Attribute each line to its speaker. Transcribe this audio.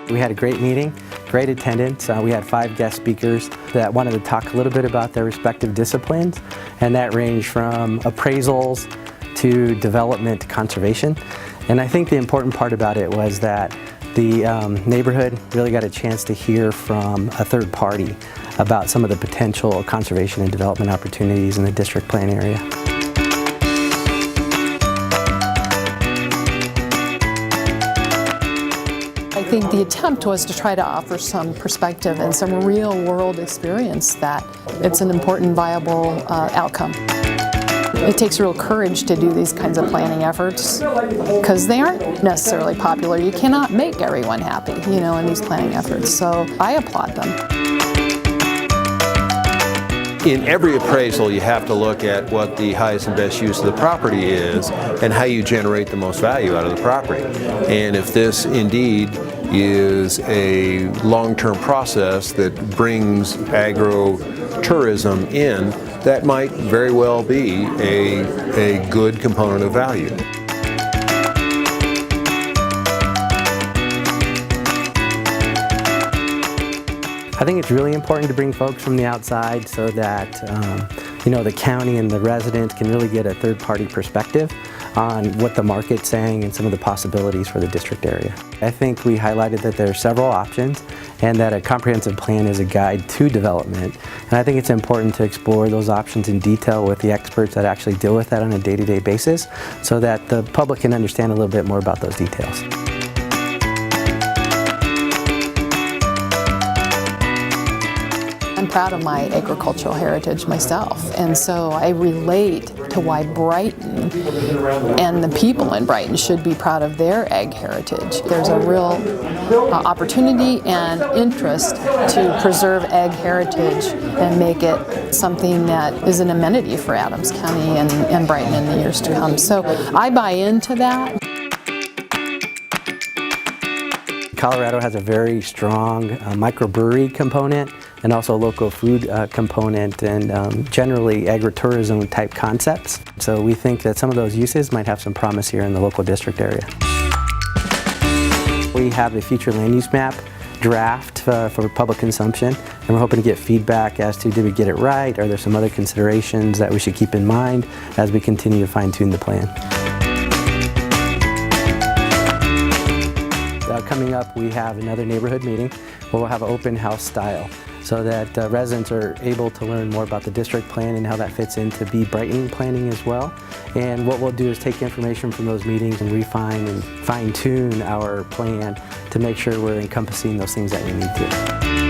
Speaker 1: We had a great meeting, great attendance. We had 5 guest speakers that wanted to talk a little bit about their respective disciplines, and that ranged from appraisals to development to conservation. And I think the important part about it was that the neighborhood really got a chance to hear from a third party about some of the potential conservation and development opportunities in the district plan area.
Speaker 2: I think the attempt was to try to offer some perspective and some real-world experience that it's an important, viable outcome. It takes real courage to do these kinds of planning efforts because they aren't necessarily popular. You cannot make everyone happy, in these planning efforts. So I applaud them.
Speaker 3: In every appraisal, you have to look at what the highest and best use of the property is and how you generate the most value out of the property. And if this indeed is a long-term process that brings agro-tourism in, that might very well be a good component of value.
Speaker 1: I think it's really important to bring folks from the outside so that the county and the residents can really get a third-party perspective on what the market's saying and some of the possibilities for the district area. I think we highlighted that there are several options and that a comprehensive plan is a guide to development. And I think it's important to explore those options in detail with the experts that actually deal with that on a day-to-day basis so that the public can understand a little bit more about those details.
Speaker 2: I'm proud of my agricultural heritage myself, and so I relate to why Brighton and the people in Brighton should be proud of their ag heritage. There's a real opportunity and interest to preserve ag heritage and make it something that is an amenity for Adams County and Brighton in the years to come. So I buy into that.
Speaker 1: Colorado has a very strong microbrewery component and also a local food component and generally agritourism type concepts. So we think that some of those uses might have some promise here in the local district area. We have a future land use map draft for public consumption, and we're hoping to get feedback as to did we get it right, are there some other considerations that we should keep in mind as we continue to fine-tune the plan. Coming up, we have another neighborhood meeting where we'll have an open house style so that residents are able to learn more about the district plan and how that fits into Be Brighton planning as well. And what we'll do is take information from those meetings and refine and fine-tune our plan to make sure we're encompassing those things that we need to.